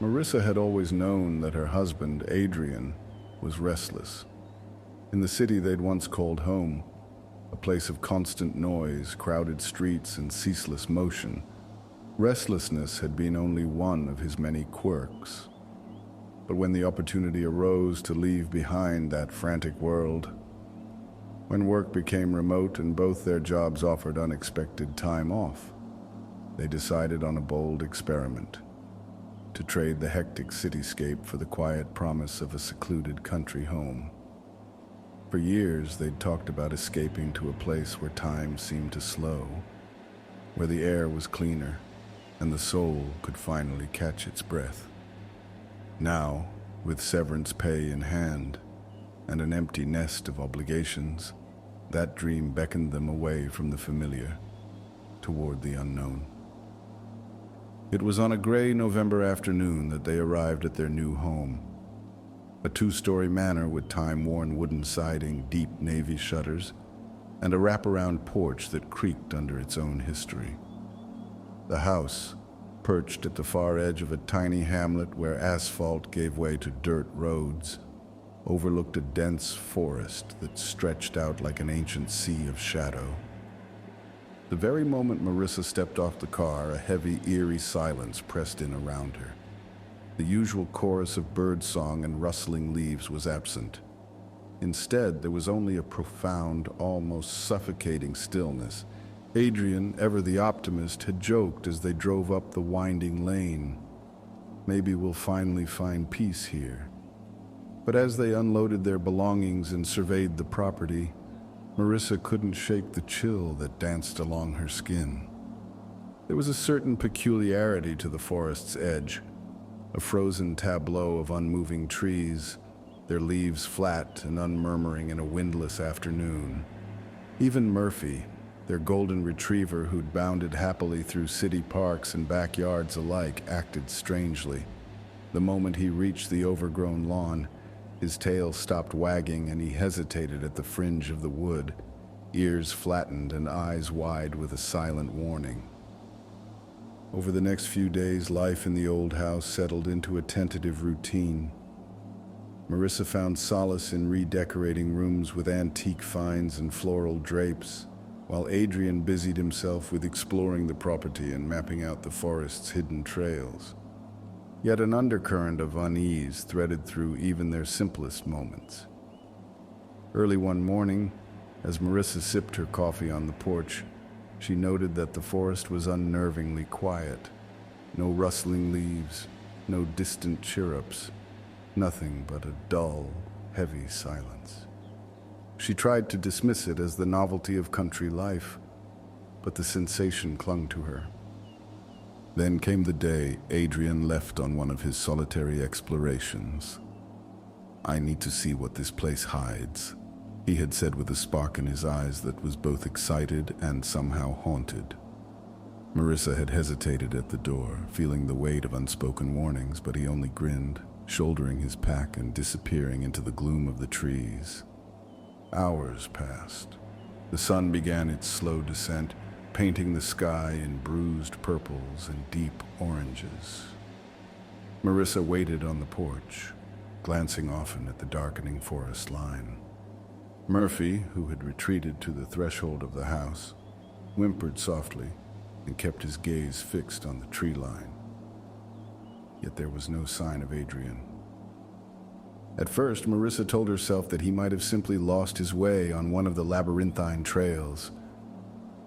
Marissa had always known that her husband, Adrian, was restless. In the city they'd once called home, a place of constant noise, crowded streets, and ceaseless motion, restlessness had been only one of his many quirks. But when the opportunity arose to leave behind that frantic world, when work became remote and both their jobs offered unexpected time off, they decided on a bold experiment: to trade the hectic cityscape for the quiet promise of a secluded country home. For years, they'd talked about escaping to a place where time seemed to slow, where the air was cleaner, and the soul could finally catch its breath. Now, with severance pay in hand and an empty nest of obligations, that dream beckoned them away from the familiar, toward the unknown. It was on a gray November afternoon that they arrived at their new home. A two-story manor with time-worn wooden siding, deep navy shutters, and a wraparound porch that creaked under its own history. The house, perched at the far edge of a tiny hamlet where asphalt gave way to dirt roads, overlooked a dense forest that stretched out like an ancient sea of shadow. The very moment Marissa stepped off the car, a heavy, eerie silence pressed in around her. The usual chorus of birdsong and rustling leaves was absent. Instead, there was only a profound, almost suffocating stillness. Adrian, ever the optimist, had joked as they drove up the winding lane, "Maybe we'll finally find peace here." But as they unloaded their belongings and surveyed the property, Marissa couldn't shake the chill that danced along her skin. There was a certain peculiarity to the forest's edge, a frozen tableau of unmoving trees, their leaves flat and unmurmuring in a windless afternoon. Even Murphy, their golden retriever who'd bounded happily through city parks and backyards alike, acted strangely. The moment he reached the overgrown lawn, his tail stopped wagging and he hesitated at the fringe of the wood, ears flattened and eyes wide with a silent warning. Over the next few days, life in the old house settled into a tentative routine. Marissa found solace in redecorating rooms with antique finds and floral drapes, while Adrian busied himself with exploring the property and mapping out the forest's hidden trails. Yet an undercurrent of unease threaded through even their simplest moments. Early one morning, as Marissa sipped her coffee on the porch, she noted that the forest was unnervingly quiet. No rustling leaves, no distant chirrups, nothing but a dull, heavy silence. She tried to dismiss it as the novelty of country life, but the sensation clung to her. Then came the day Adrian left on one of his solitary explorations. "I need to see what this place hides," he had said with a spark in his eyes that was both excited and somehow haunted. Marissa had hesitated at the door, feeling the weight of unspoken warnings, but he only grinned, shouldering his pack and disappearing into the gloom of the trees. Hours passed. The sun began its slow descent, painting the sky in bruised purples and deep oranges. Marissa waited on the porch, glancing often at the darkening forest line. Murphy, who had retreated to the threshold of the house, whimpered softly and kept his gaze fixed on the tree line. Yet there was no sign of Adrian. At first, Marissa told herself that he might have simply lost his way on one of the labyrinthine trails.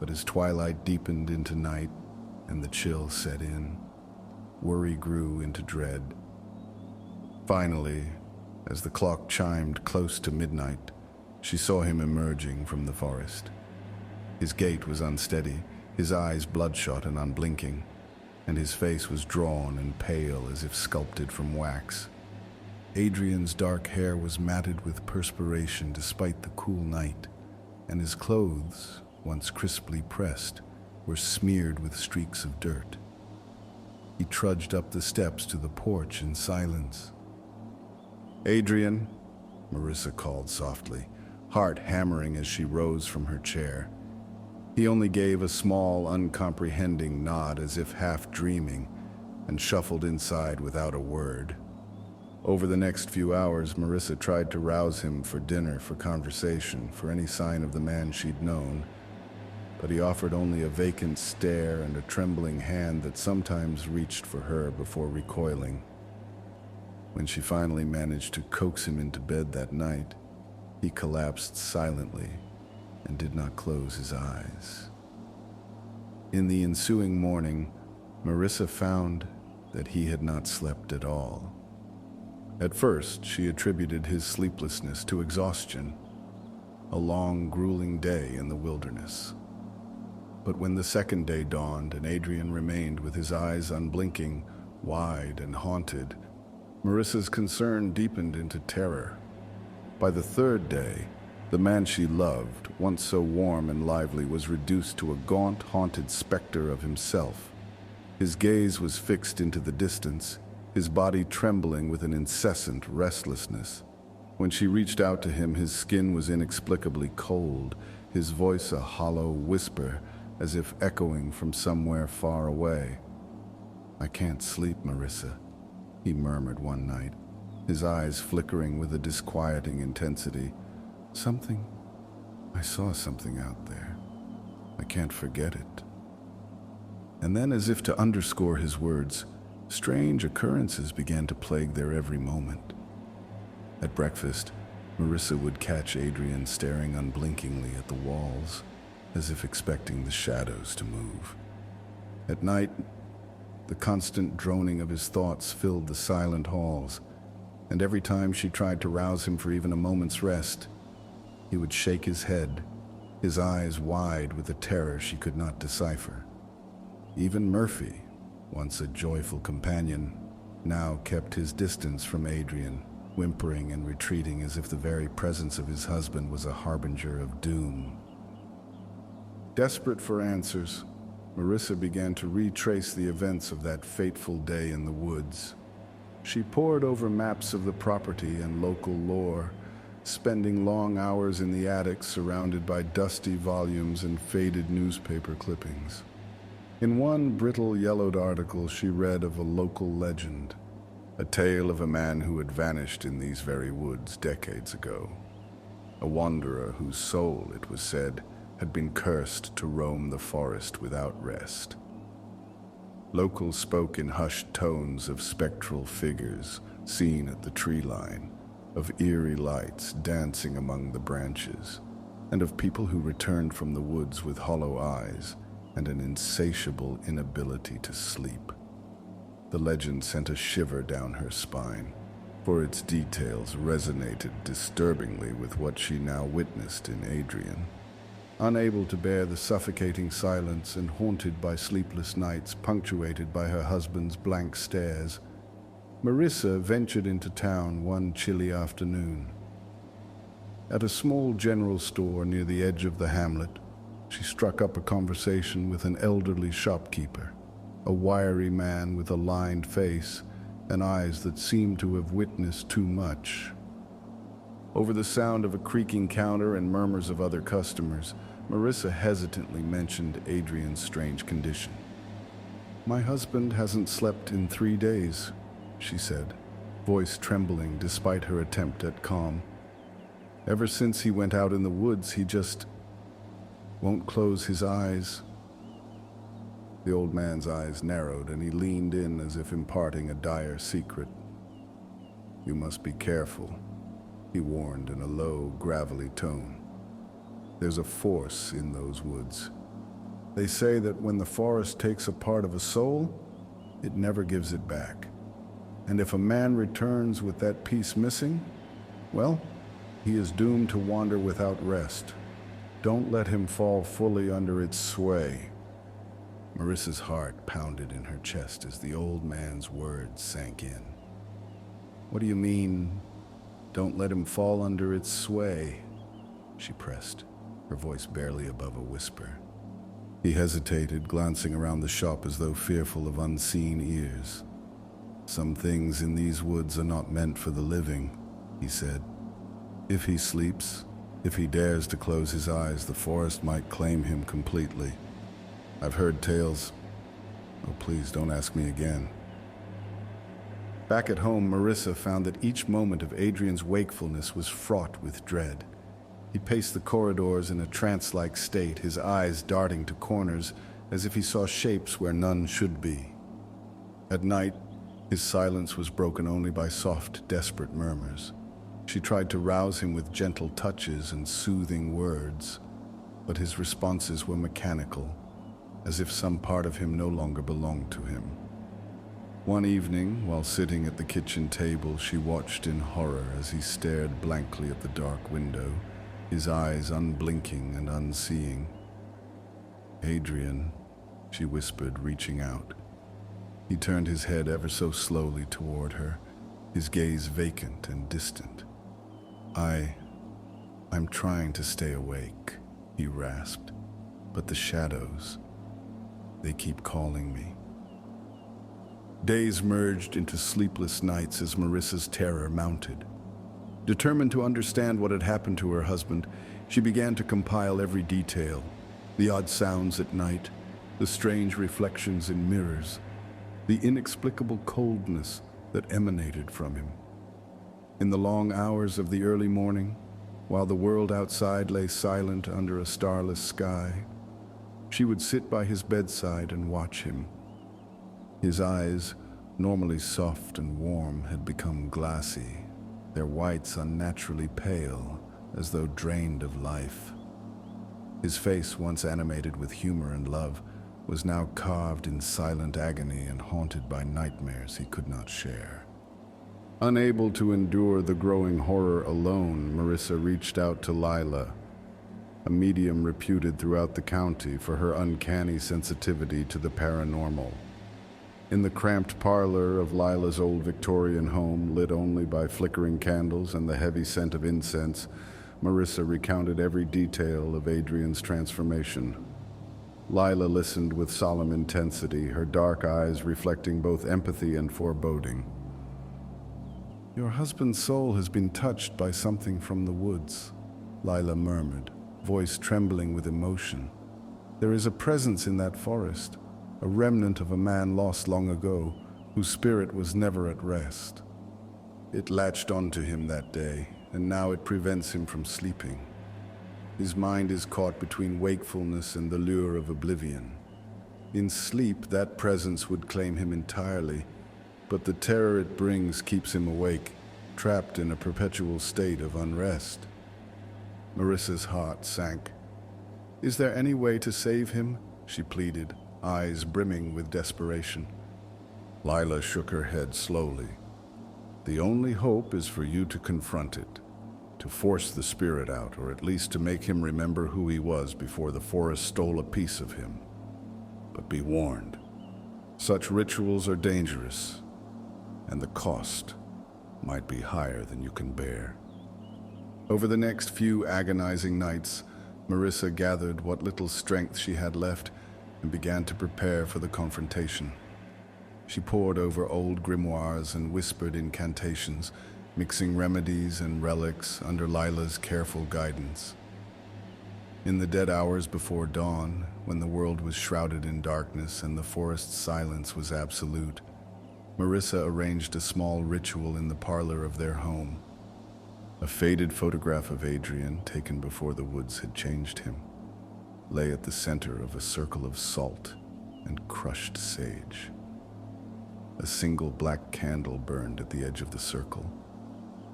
But as twilight deepened into night and the chill set in, worry grew into dread. Finally, as the clock chimed close to midnight, she saw him emerging from the forest. His gait was unsteady, his eyes bloodshot and unblinking, and his face was drawn and pale as if sculpted from wax. Adrian's dark hair was matted with perspiration despite the cool night, and his clothes, once crisply pressed, were smeared with streaks of dirt. He trudged up the steps to the porch in silence. "Adrian," Marissa called softly, heart hammering as she rose from her chair. He only gave a small, uncomprehending nod as if half dreaming, and shuffled inside without a word. Over the next few hours, Marissa tried to rouse him for dinner, for conversation, for any sign of the man she'd known, but he offered only a vacant stare and a trembling hand that sometimes reached for her before recoiling. When she finally managed to coax him into bed that night, he collapsed silently and did not close his eyes. In the ensuing morning, Marissa found that he had not slept at all. At first, she attributed his sleeplessness to exhaustion, a long, grueling day in the wilderness. But when the second day dawned and Adrian remained with his eyes unblinking, wide and haunted, Marissa's concern deepened into terror. By the third day, the man she loved, once so warm and lively, was reduced to a gaunt, haunted specter of himself. His gaze was fixed into the distance, his body trembling with an incessant restlessness. When she reached out to him, his skin was inexplicably cold, his voice a hollow whisper, as if echoing from somewhere far away. "I can't sleep, Marissa," he murmured one night, his eyes flickering with a disquieting intensity. I saw something out there. I can't forget it." And then, as if to underscore his words, strange occurrences began to plague their every moment. At breakfast, Marissa would catch Adrian staring unblinkingly at the walls, as if expecting the shadows to move. At night, the constant droning of his thoughts filled the silent halls, and every time she tried to rouse him for even a moment's rest, he would shake his head, his eyes wide with a terror she could not decipher. Even Murphy, once a joyful companion, now kept his distance from Adrian, whimpering and retreating as if the very presence of his husband was a harbinger of doom. Desperate for answers, Marissa began to retrace the events of that fateful day in the woods. She pored over maps of the property and local lore, spending long hours in the attic surrounded by dusty volumes and faded newspaper clippings. In one brittle, yellowed article, she read of a local legend, a tale of a man who had vanished in these very woods decades ago. A wanderer whose soul, it was said, had been cursed to roam the forest without rest. Locals spoke in hushed tones of spectral figures seen at the tree line, of eerie lights dancing among the branches, and of people who returned from the woods with hollow eyes and an insatiable inability to sleep. The legend sent a shiver down her spine, for its details resonated disturbingly with what she now witnessed in Adrian. Unable to bear the suffocating silence and haunted by sleepless nights punctuated by her husband's blank stares, Marissa ventured into town one chilly afternoon. At a small general store near the edge of the hamlet, she struck up a conversation with an elderly shopkeeper, a wiry man with a lined face and eyes that seemed to have witnessed too much. Over the sound of a creaking counter and murmurs of other customers, Marissa hesitantly mentioned Adrian's strange condition. "My husband hasn't slept in 3 days," she said, voice trembling despite her attempt at calm. "Ever since he went out in the woods, he just won't close his eyes." The old man's eyes narrowed and he leaned in as if imparting a dire secret. "You must be careful," he warned in a low, gravelly tone. "There's a force in those woods. They say that when the forest takes a part of a soul, it never gives it back. And if a man returns with that piece missing, well, he is doomed to wander without rest. Don't let him fall fully under its sway." Marissa's heart pounded in her chest as the old man's words sank in. "What do you mean, don't let him fall under its sway?" she pressed, her voice barely above a whisper. He hesitated, glancing around the shop as though fearful of unseen ears. "Some things in these woods are not meant for the living," he said. "If he sleeps, if he dares to close his eyes, the forest might claim him completely. I've heard tales—" "Oh, please don't ask me again," Back at home, Marissa found that each moment of Adrian's wakefulness was fraught with dread. He paced the corridors in a trance-like state, his eyes darting to corners as if he saw shapes where none should be. At night, his silence was broken only by soft, desperate murmurs. She tried to rouse him with gentle touches and soothing words, but his responses were mechanical, as if some part of him no longer belonged to him. One evening, while sitting at the kitchen table, she watched in horror as he stared blankly at the dark window, his eyes unblinking and unseeing. "Adrian," she whispered, reaching out. He turned his head ever so slowly toward her, his gaze vacant and distant. I'm trying to stay awake," he rasped, "but the shadows, they keep calling me." Days merged into sleepless nights as Marissa's terror mounted. Determined to understand what had happened to her husband, she began to compile every detail: the odd sounds at night, the strange reflections in mirrors, the inexplicable coldness that emanated from him. In the long hours of the early morning, while the world outside lay silent under a starless sky, she would sit by his bedside and watch him. His eyes, normally soft and warm, had become glassy, their whites unnaturally pale, as though drained of life. His face, once animated with humor and love, was now carved in silent agony and haunted by nightmares he could not share. Unable to endure the growing horror alone, Marissa reached out to Lila, a medium reputed throughout the county for her uncanny sensitivity to the paranormal. In the cramped parlor of Lila's old Victorian home, lit only by flickering candles and the heavy scent of incense, Marissa recounted every detail of Adrian's transformation. Lila listened with solemn intensity, her dark eyes reflecting both empathy and foreboding. "Your husband's soul has been touched by something from the woods," Lila murmured, voice trembling with emotion. "There is a presence in that forest, a remnant of a man lost long ago, whose spirit was never at rest. It latched onto him that day, and now it prevents him from sleeping. His mind is caught between wakefulness and the lure of oblivion. In sleep, that presence would claim him entirely, but the terror it brings keeps him awake, trapped in a perpetual state of unrest." Marissa's heart sank. "Is there any way to save him?" she pleaded, eyes brimming with desperation. Lila shook her head slowly. "The only hope is for you to confront it, to force the spirit out, or at least to make him remember who he was before the forest stole a piece of him. But be warned, such rituals are dangerous, and the cost might be higher than you can bear." Over the next few agonizing nights, Marissa gathered what little strength she had left and began to prepare for the confrontation. She pored over old grimoires and whispered incantations, mixing remedies and relics under Lila's careful guidance. In the dead hours before dawn, when the world was shrouded in darkness and the forest's silence was absolute, Marissa arranged a small ritual in the parlor of their home. A faded photograph of Adrian, taken before the woods had changed him, lay at the center of a circle of salt and crushed sage. A single black candle burned at the edge of the circle,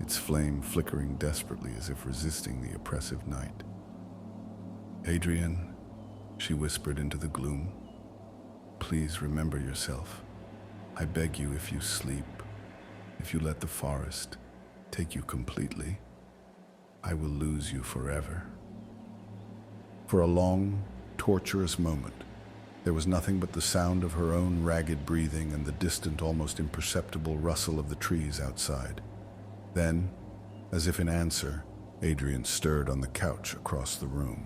its flame flickering desperately as if resisting the oppressive night. "Adrian," she whispered into the gloom, "please remember yourself. I beg you, if you sleep, if you let the forest take you completely, I will lose you forever." For a long, torturous moment, there was nothing but the sound of her own ragged breathing and the distant, almost imperceptible rustle of the trees outside. Then, as if in answer, Adrian stirred on the couch across the room.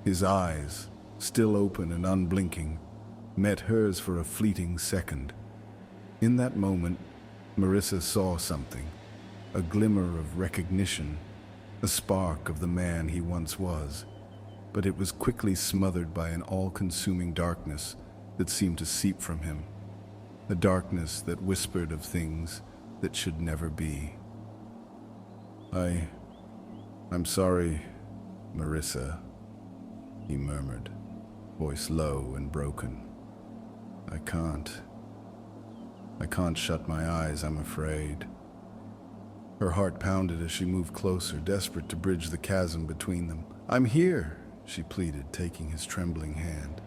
His eyes, still open and unblinking, met hers for a fleeting second. In that moment, Marissa saw something, a glimmer of recognition, a spark of the man he once was, but it was quickly smothered by an all-consuming darkness that seemed to seep from him. a darkness that whispered of things that should never be. I'm sorry, Marissa, he murmured, voice low and broken. I can't shut my eyes, I'm afraid. Her heart pounded as she moved closer, desperate to bridge the chasm between them. I'm here, she pleaded, taking his trembling hand.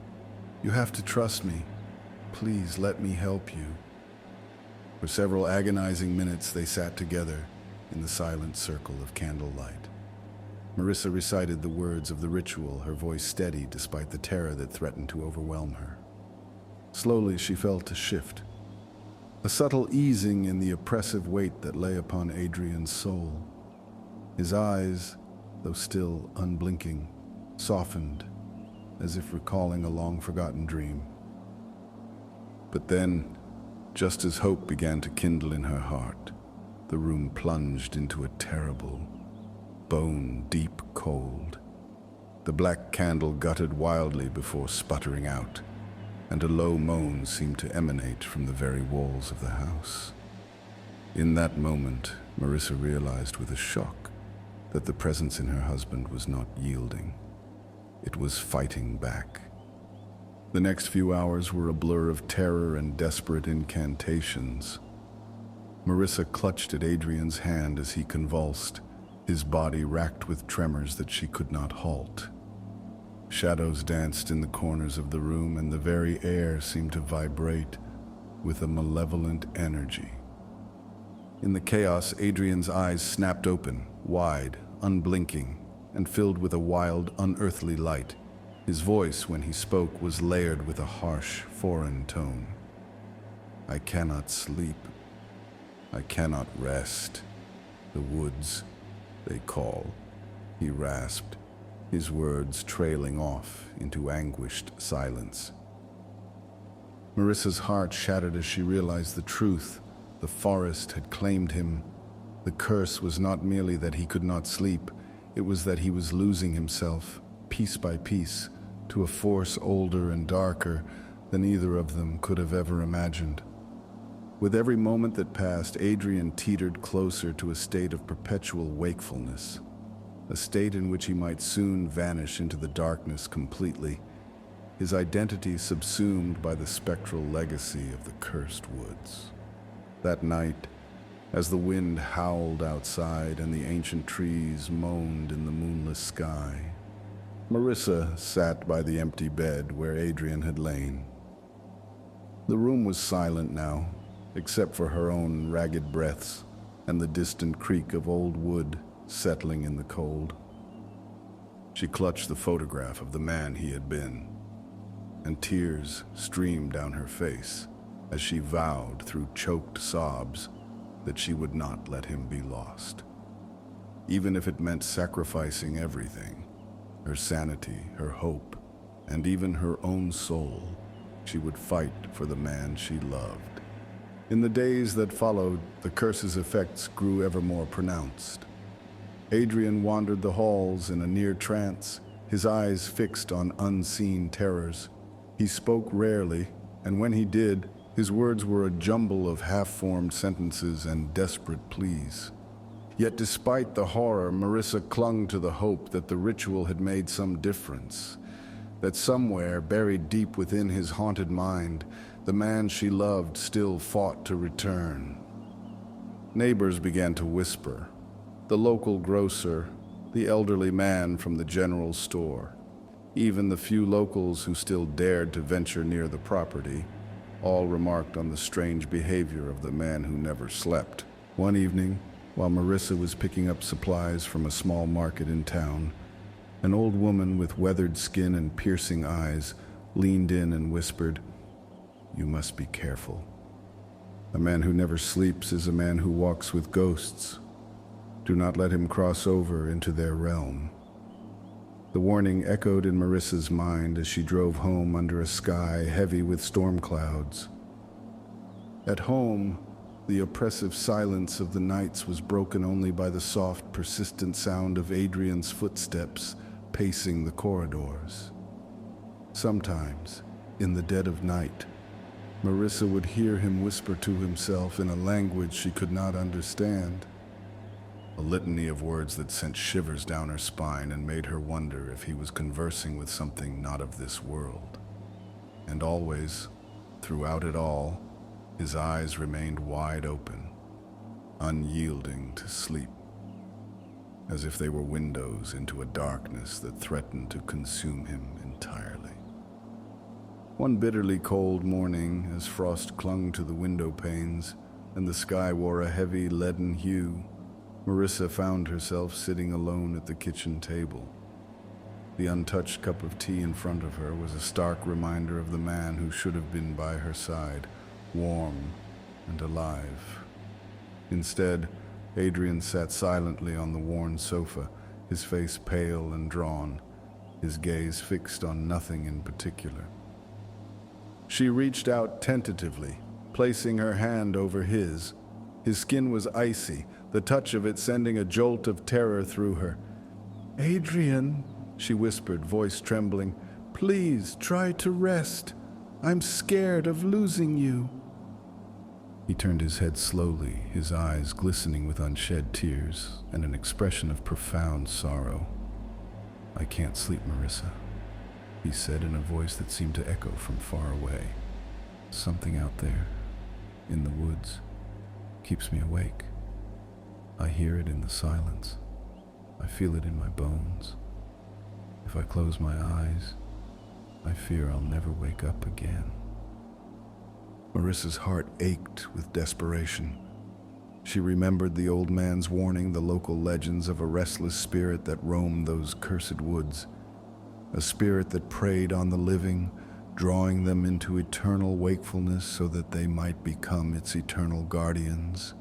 You have to trust me. Please let me help you. For several agonizing minutes they sat together in the silent circle of candlelight. Marissa recited the words of the ritual, her voice steady despite the terror that threatened to overwhelm her. Slowly she felt a shift, a subtle easing in the oppressive weight that lay upon Adrian's soul. His eyes, though still unblinking, softened as if recalling a long-forgotten dream. But then, just as hope began to kindle in her heart, the room plunged into a terrible, bone-deep cold. The black candle guttered wildly before sputtering out, and a low moan seemed to emanate from the very walls of the house. In that moment, Marissa realized with a shock that the presence in her husband was not yielding. It was fighting back. The next few hours were a blur of terror and desperate incantations. Marissa clutched at Adrian's hand as he convulsed, his body racked with tremors that she could not halt. Shadows danced in the corners of the room, and the very air seemed to vibrate with a malevolent energy. In the chaos, Adrian's eyes snapped open, wide, unblinking, and filled with a wild, unearthly light. His voice, when he spoke, was layered with a harsh, foreign tone. I cannot sleep. I cannot rest. The woods, they call, he rasped, his words trailing off into anguished silence. Marissa's heart shattered as she realized the truth. The forest had claimed him. The curse was not merely that he could not sleep, it was that he was losing himself, piece by piece, to a force older and darker than either of them could have ever imagined. With every moment that passed, Adrian teetered closer to a state of perpetual wakefulness, a state in which he might soon vanish into the darkness completely, his identity subsumed by the spectral legacy of the cursed woods. That night, as the wind howled outside and the ancient trees moaned in the moonless sky, Marissa sat by the empty bed where Adrian had lain. The room was silent now, except for her own ragged breaths and the distant creak of old wood settling in the cold. She clutched the photograph of the man he had been, and tears streamed down her face as she vowed through choked sobs that she would not let him be lost. Even if it meant sacrificing everything, her sanity, her hope, and even her own soul, she would fight for the man she loved. In the days that followed, the curse's effects grew ever more pronounced. Adrian wandered the halls in a near trance, his eyes fixed on unseen terrors. He spoke rarely, and when he did, his words were a jumble of half-formed sentences and desperate pleas. Yet despite the horror, Marissa clung to the hope that the ritual had made some difference, that somewhere, buried deep within his haunted mind, the man she loved still fought to return. Neighbors began to whisper. The local grocer, the elderly man from the general store, even the few locals who still dared to venture near the property, all remarked on the strange behavior of the man who never slept. One evening, while Marissa was picking up supplies from a small market in town, an old woman with weathered skin and piercing eyes leaned in and whispered, "You must be careful. A man who never sleeps is a man who walks with ghosts. Do not let him cross over into their realm." The warning echoed in Marissa's mind as she drove home under a sky heavy with storm clouds. At home, the oppressive silence of the nights was broken only by the soft, persistent sound of Adrian's footsteps pacing the corridors. Sometimes, in the dead of night, Marissa would hear him whisper to himself in a language she could not understand, a litany of words that sent shivers down her spine and made her wonder if he was conversing with something not of this world. And always, throughout it all, his eyes remained wide open, unyielding to sleep, as if they were windows into a darkness that threatened to consume him entirely. One bitterly cold morning, as frost clung to the window panes and the sky wore a heavy leaden hue, Marissa found herself sitting alone at the kitchen table. The untouched cup of tea in front of her was a stark reminder of the man who should have been by her side, warm and alive. Instead, Adrian sat silently on the worn sofa, his face pale and drawn, his gaze fixed on nothing in particular. She reached out tentatively, placing her hand over his. His skin was icy, the touch of it sending a jolt of terror through her. "Adrian," she whispered, voice trembling, "please try to rest. I'm scared of losing you." He turned his head slowly, his eyes glistening with unshed tears and an expression of profound sorrow. "I can't sleep, Marissa," he said in a voice that seemed to echo from far away. "Something out there, in the woods, keeps me awake. I hear it in the silence. I feel it in my bones. If I close my eyes, I fear I'll never wake up again." Marissa's heart ached with desperation. She remembered the old man's warning, the local legends of a restless spirit that roamed those cursed woods, a spirit that preyed on the living, drawing them into eternal wakefulness so that they might become its eternal guardians,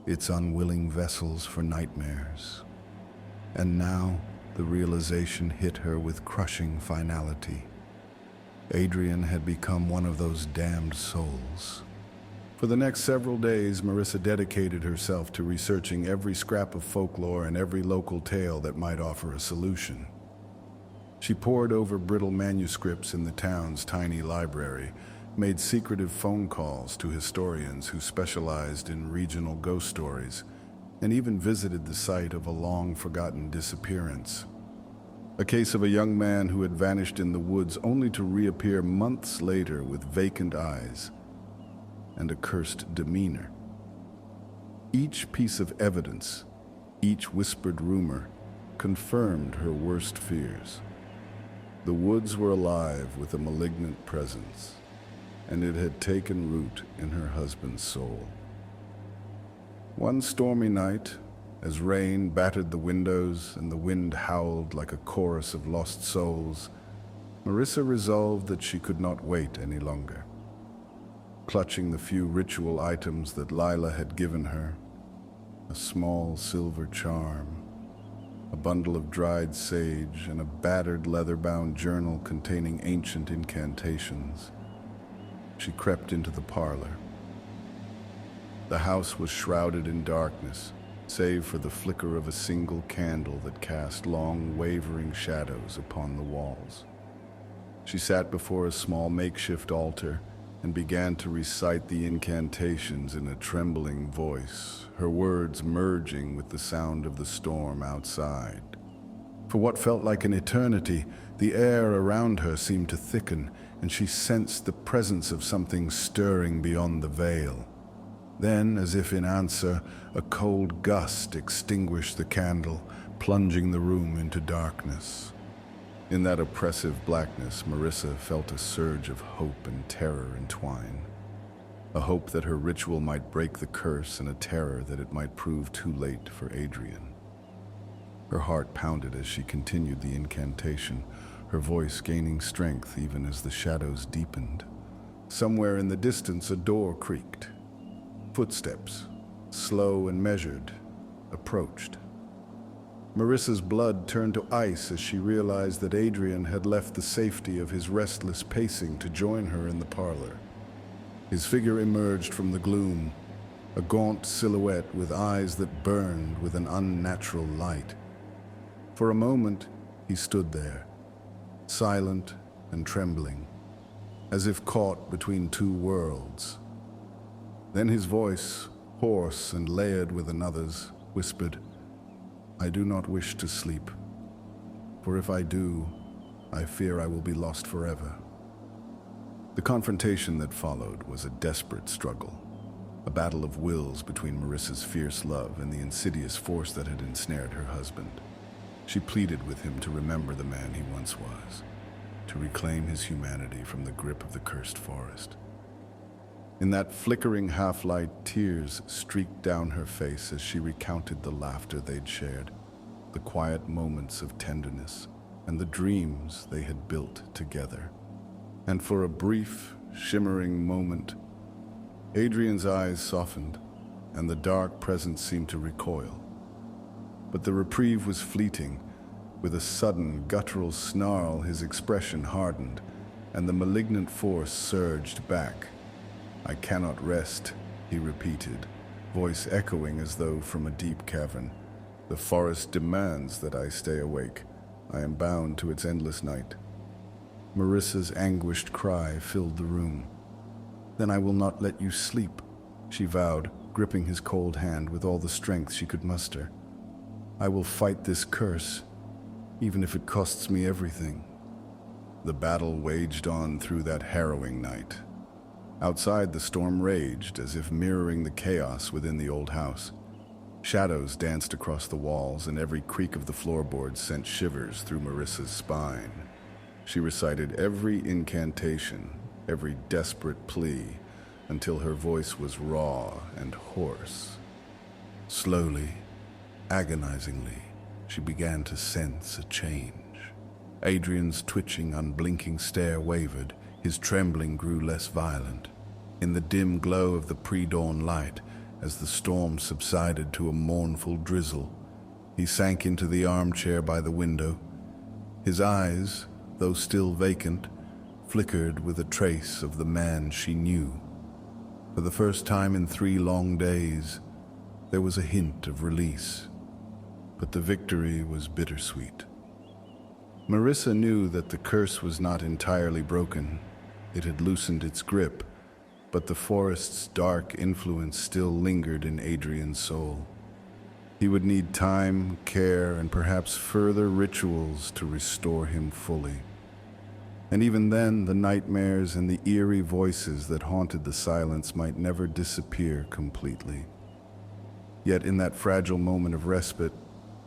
its unwilling vessels for nightmares. And now the realization hit her with crushing finality. Adrian had become one of those damned souls. For the next several days, Marissa dedicated herself to researching every scrap of folklore and every local tale that might offer a solution. She pored over brittle manuscripts in the town's tiny library, made secretive phone calls to historians who specialized in regional ghost stories, and even visited the site of a long-forgotten disappearance. A case of a young man who had vanished in the woods only to reappear months later with vacant eyes and a cursed demeanor. Each piece of evidence, each whispered rumor, confirmed her worst fears. The woods were alive with a malignant presence, and it had taken root in her husband's soul. One stormy night, as rain battered the windows and the wind howled like a chorus of lost souls, Marissa resolved that she could not wait any longer. Clutching the few ritual items that Lila had given her, a small silver charm, a bundle of dried sage, and a battered leather-bound journal containing ancient incantations, she crept into the parlor. The house was shrouded in darkness, save for the flicker of a single candle that cast long, wavering shadows upon the walls. She sat before a small makeshift altar and began to recite the incantations in a trembling voice, her words merging with the sound of the storm outside. For what felt like an eternity, the air around her seemed to thicken, and she sensed the presence of something stirring beyond the veil. Then, as if in answer, a cold gust extinguished the candle, plunging the room into darkness. In that oppressive blackness, Marissa felt a surge of hope and terror entwine. A hope that her ritual might break the curse, and a terror that it might prove too late for Adrian. Her heart pounded as she continued the incantation, her voice gaining strength even as the shadows deepened. Somewhere in the distance, a door creaked. Footsteps, slow and measured, approached. Marissa's blood turned to ice as she realized that Adrian had left the safety of his restless pacing to join her in the parlor. His figure emerged from the gloom, a gaunt silhouette with eyes that burned with an unnatural light. For a moment, he stood there, silent and trembling, as if caught between two worlds. Then his voice, hoarse and layered with another's, whispered, "I do not wish to sleep, for if I do, I fear I will be lost forever." The confrontation that followed was a desperate struggle, a battle of wills between Marissa's fierce love and the insidious force that had ensnared her husband. She pleaded with him to remember the man he once was, to reclaim his humanity from the grip of the cursed forest. In that flickering half-light, tears streaked down her face as she recounted the laughter they'd shared, the quiet moments of tenderness, and the dreams they had built together. And for a brief, shimmering moment, Adrian's eyes softened, and the dark presence seemed to recoil. But the reprieve was fleeting. With a sudden, guttural snarl, his expression hardened, and the malignant force surged back. "I cannot rest," he repeated, voice echoing as though from a deep cavern. "The forest demands that I stay awake. I am bound to its endless night." Marissa's anguished cry filled the room. "Then I will not let you sleep," she vowed, gripping his cold hand with all the strength she could muster. "I will fight this curse, even if it costs me everything." The battle waged on through that harrowing night. Outside, the storm raged, as if mirroring the chaos within the old house. Shadows danced across the walls, and every creak of the floorboards sent shivers through Marissa's spine. She recited every incantation, every desperate plea, until her voice was raw and hoarse. Slowly, agonizingly, she began to sense a change. Adrian's twitching, unblinking stare wavered. His trembling grew less violent. In the dim glow of the pre-dawn light, as the storm subsided to a mournful drizzle, he sank into the armchair by the window. His eyes, though still vacant, flickered with a trace of the man she knew. For the first time in 3 long days, there was a hint of release, but the victory was bittersweet. Marissa knew that the curse was not entirely broken. It had loosened its grip, but the forest's dark influence still lingered in Adrian's soul. He would need time, care, and perhaps further rituals to restore him fully. And even then, the nightmares and the eerie voices that haunted the silence might never disappear completely. Yet in that fragile moment of respite,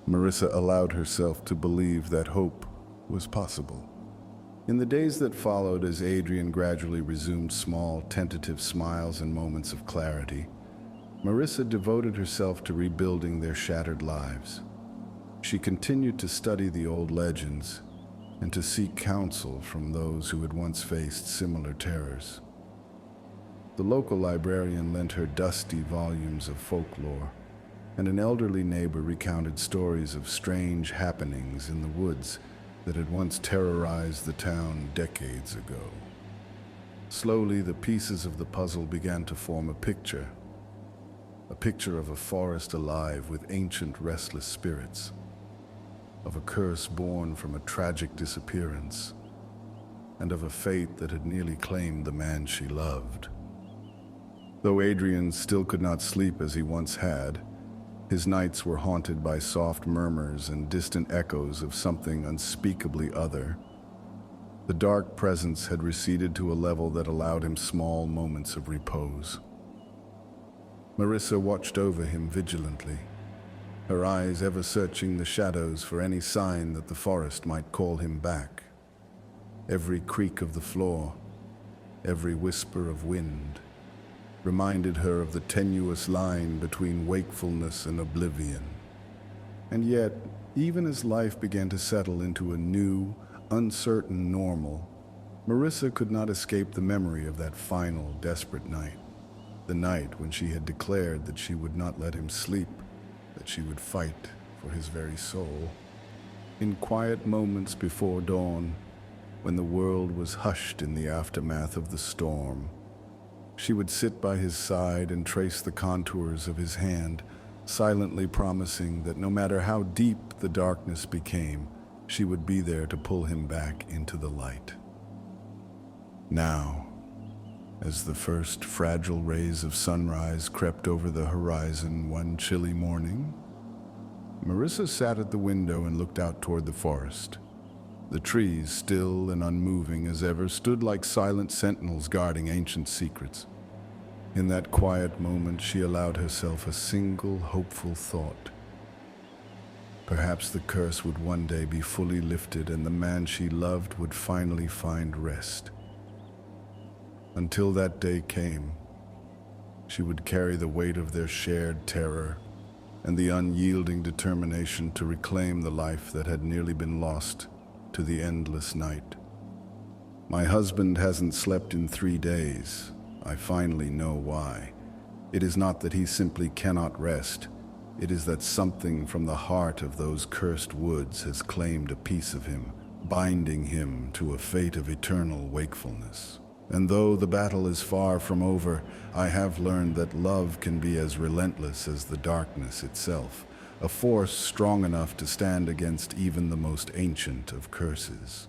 Marissa allowed herself to believe that hope was possible. In the days that followed, as Adrian gradually resumed small, tentative smiles and moments of clarity, Marissa devoted herself to rebuilding their shattered lives. She continued to study the old legends and to seek counsel from those who had once faced similar terrors. The local librarian lent her dusty volumes of folklore, and an elderly neighbor recounted stories of strange happenings in the woods that had once terrorized the town decades ago. Slowly, the pieces of the puzzle began to form a picture of a forest alive with ancient restless spirits, of a curse born from a tragic disappearance, and of a fate that had nearly claimed the man she loved. Though Adrian still could not sleep as he once had, his nights were haunted by soft murmurs and distant echoes of something unspeakably other. The dark presence had receded to a level that allowed him small moments of repose. Marissa watched over him vigilantly, her eyes ever searching the shadows for any sign that the forest might call him back. Every creak of the floor, every whisper of wind, reminded her of the tenuous line between wakefulness and oblivion. And yet, even as life began to settle into a new, uncertain normal, Marissa could not escape the memory of that final, desperate night. The night when she had declared that she would not let him sleep, that she would fight for his very soul. In quiet moments before dawn, when the world was hushed in the aftermath of the storm, she would sit by his side and trace the contours of his hand, silently promising that no matter how deep the darkness became, she would be there to pull him back into the light. Now, as the first fragile rays of sunrise crept over the horizon one chilly morning, Marissa sat at the window and looked out toward the forest. The trees, still and unmoving as ever, stood like silent sentinels guarding ancient secrets. In that quiet moment, she allowed herself a single hopeful thought. Perhaps the curse would one day be fully lifted and the man she loved would finally find rest. Until that day came, she would carry the weight of their shared terror and the unyielding determination to reclaim the life that had nearly been lost to the endless night. My husband hasn't slept in 3 days. I finally know why. It is not that he simply cannot rest. It is that something from the heart of those cursed woods has claimed a piece of him, binding him to a fate of eternal wakefulness. And though the battle is far from over, I have learned that love can be as relentless as the darkness itself, a force strong enough to stand against even the most ancient of curses.